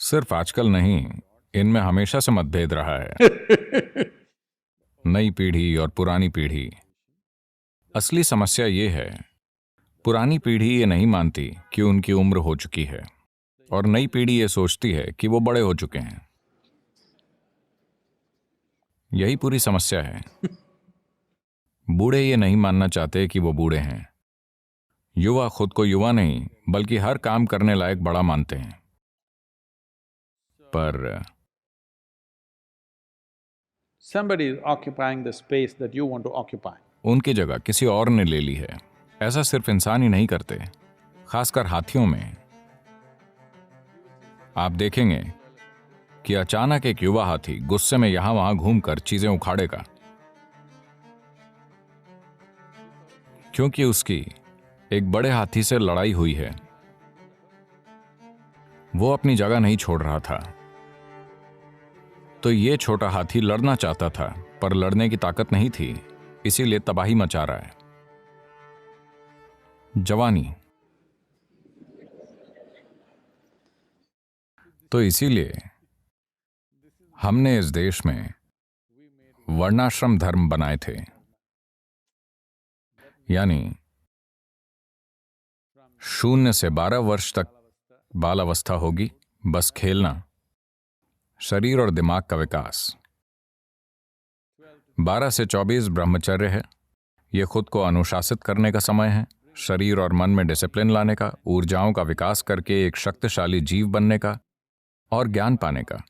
सिर्फ आजकल नहीं, इनमें हमेशा से मतभेद रहा है। नई पीढ़ी और पुरानी पीढ़ी। असली समस्या ये है, पुरानी पीढ़ी ये नहीं मानती कि उनकी उम्र हो चुकी है और नई पीढ़ी ये सोचती है कि वो बड़े हो चुके हैं। यही पूरी समस्या है। बूढ़े ये नहीं मानना चाहते कि वो बूढ़े हैं। युवा खुद को युवा नहीं बल्कि हर काम करने लायक बड़ा मानते हैं। पर somebody is occupying the space that you want to occupy. उनकी जगह किसी और ने ले ली है। ऐसा सिर्फ इंसान ही नहीं करते, खासकर हाथियों में। आप देखेंगे कि अचानक एक युवा हाथी गुस्से में यहां वहां घूमकर चीजें उखाड़ेगा, क्योंकि उसकी एक बड़े हाथी से लड़ाई हुई है। वो अपनी जगह नहीं छोड़ रहा था। तो ये छोटा हाथी लड़ना चाहता था, पर लड़ने की ताकत नहीं थी, इसीलिए तबाही मचा रहा है। जवानी। तो इसीलिए हमने इस देश में वर्णाश्रम धर्म बनाए थे, यानी 0 से 12 वर्ष तक बाल अवस्था होगी, बस खेलना, शरीर और दिमाग का विकास। 12 से 24 ब्रह्मचर्य है, यह खुद को अनुशासित करने का समय है, शरीर और मन में डिसिप्लिन लाने का, ऊर्जाओं का विकास करके एक शक्तिशाली जीव बनने का और ज्ञान पाने का।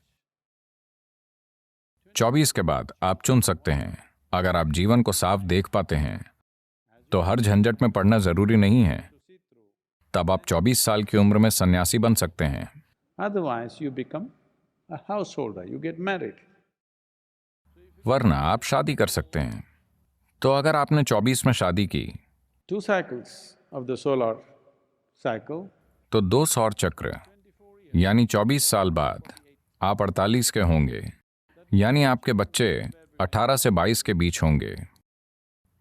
24 के बाद आप चुन सकते हैं। अगर आप जीवन को साफ देख पाते हैं तो हर झंझट में पड़ना जरूरी नहीं है। तब आप 24 साल की उम्र में सन्यासी बन सकते हैं। Otherwise, you become a householder, you get married. वरना आप शादी कर सकते हैं। तो अगर आपने 24 में शादी की 2 cycles of the solar cycle, तो 2 सौर चक्र यानी 24 साल बाद आप 48 के होंगे, यानी आपके बच्चे 18 से 22 के बीच होंगे।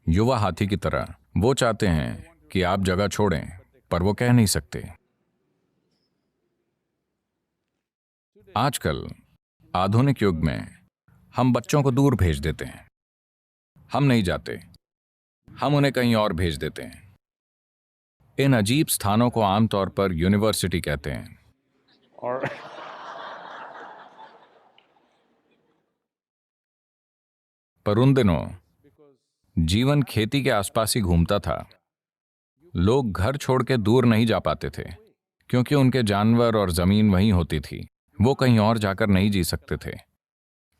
युवा हाथी की तरह वो चाहते हैं कि आप जगह छोड़ें, पर वो कह नहीं सकते। आजकल आधुनिक युग में हम बच्चों को दूर भेज देते हैं। हम नहीं जाते, हम उन्हें कहीं और भेज देते हैं। इन अजीब स्थानों को आमतौर पर यूनिवर्सिटी कहते हैं। or पर उन दिनों जीवन खेती के आसपास ही घूमता था। लोग घर छोड़ के दूर नहीं जा पाते थे, क्योंकि उनके जानवर और जमीन वहीं होती थी। वो कहीं और जाकर नहीं जी सकते थे।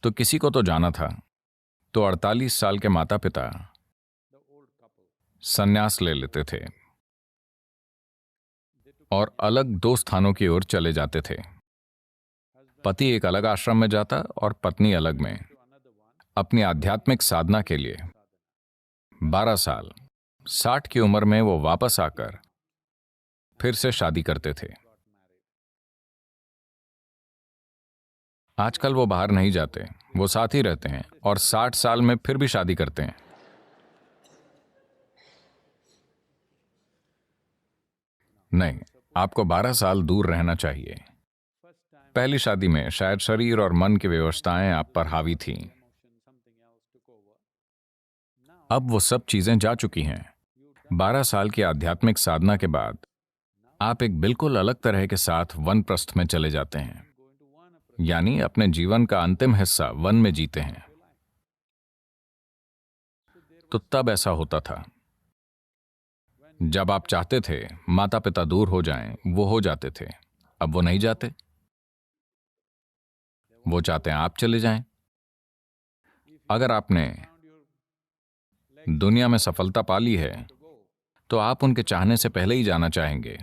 तो किसी को तो जाना था। तो 48 साल के माता पिता संन्यास ले लेते थे और अलग 2 स्थानों की ओर चले जाते थे। पति एक अलग आश्रम में जाता और पत्नी अलग में, अपनी आध्यात्मिक साधना के लिए। 12 साल, 60 की उम्र में वो वापस आकर फिर से शादी करते थे। आजकल वो बाहर नहीं जाते, वो साथ ही रहते हैं और 60 साल में फिर भी शादी करते हैं। नहीं, आपको 12 साल दूर रहना चाहिए। पहली शादी में शायद शरीर और मन की व्यवस्थाएं आप पर हावी थीं। अब वो सब चीजें जा चुकी हैं। 12 साल की आध्यात्मिक साधना के बाद आप एक बिल्कुल अलग तरह के साथ वनप्रस्थ में चले जाते हैं, यानी अपने जीवन का अंतिम हिस्सा वन में जीते हैं। तो तब ऐसा होता था, जब आप चाहते थे माता पिता दूर हो जाएं, वो हो जाते थे। अब वो नहीं जाते, वो चाहते हैं आप चले जाएं। अगर आपने दुनिया में सफलता पा ली है तो आप उनके चाहने से पहले ही जाना चाहेंगे।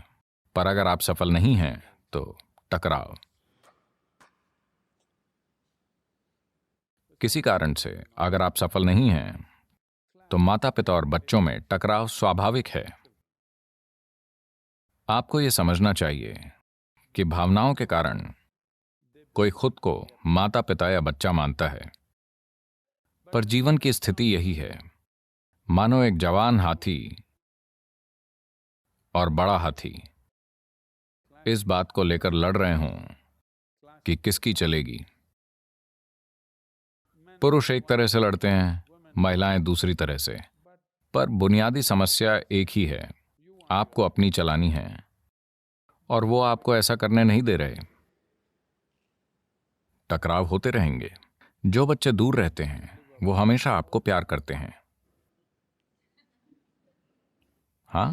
पर अगर आप सफल नहीं हैं तो टकराव। किसी कारण से अगर आप सफल नहीं हैं तो माता पिता और बच्चों में टकराव स्वाभाविक है। आपको यह समझना चाहिए कि भावनाओं के कारण कोई खुद को माता पिता या बच्चा मानता है, पर जीवन की स्थिति यही है। मानो एक जवान हाथी और बड़ा हाथी इस बात को लेकर लड़ रहे हों कि किसकी चलेगी। पुरुष एक तरह से लड़ते हैं, महिलाएं दूसरी तरह से, पर बुनियादी समस्या एक ही है। आपको अपनी चलानी है और वो आपको ऐसा करने नहीं दे रहे। टकराव होते रहेंगे। जो बच्चे दूर रहते हैं वो हमेशा आपको प्यार करते हैं। हाँ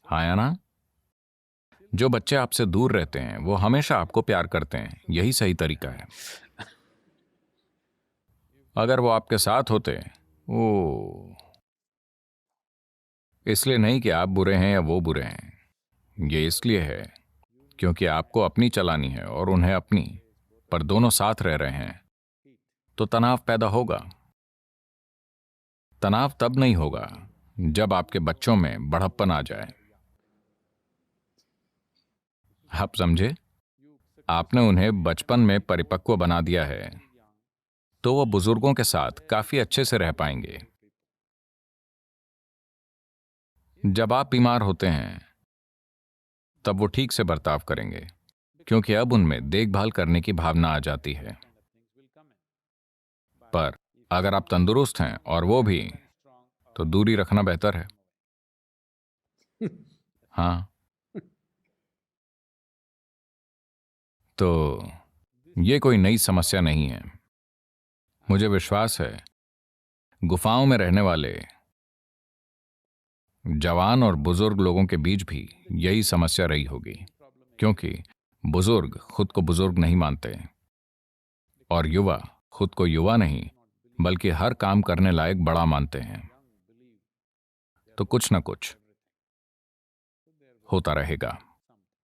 हाँ या ना? जो बच्चे आपसे दूर रहते हैं वो हमेशा आपको प्यार करते हैं। यही सही तरीका है। अगर वो आपके साथ होते, ओ, इसलिए नहीं कि आप बुरे हैं या वो बुरे हैं। ये इसलिए है क्योंकि आपको अपनी चलानी है और उन्हें अपनी, पर दोनों साथ रह रहे हैं तो तनाव पैदा होगा। तनाव तब नहीं होगा जब आपके बच्चों में बड़प्पन आ जाए। आप समझे? आपने उन्हें बचपन में परिपक्व बना दिया है तो वो बुजुर्गों के साथ काफी अच्छे से रह पाएंगे। जब आप बीमार होते हैं तब वो ठीक से बर्ताव करेंगे क्योंकि अब उनमें देखभाल करने की भावना आ जाती है। पर अगर आप तंदुरुस्त हैं और वो भी, तो दूरी रखना बेहतर है। हाँ, तो ये कोई नई समस्या नहीं है। मुझे विश्वास है गुफाओं में रहने वाले जवान और बुजुर्ग लोगों के बीच भी यही समस्या रही होगी, क्योंकि बुजुर्ग खुद को बुजुर्ग नहीं मानते और युवा खुद को युवा नहीं बल्कि हर काम करने लायक बड़ा मानते हैं। तो कुछ ना कुछ होता रहेगा।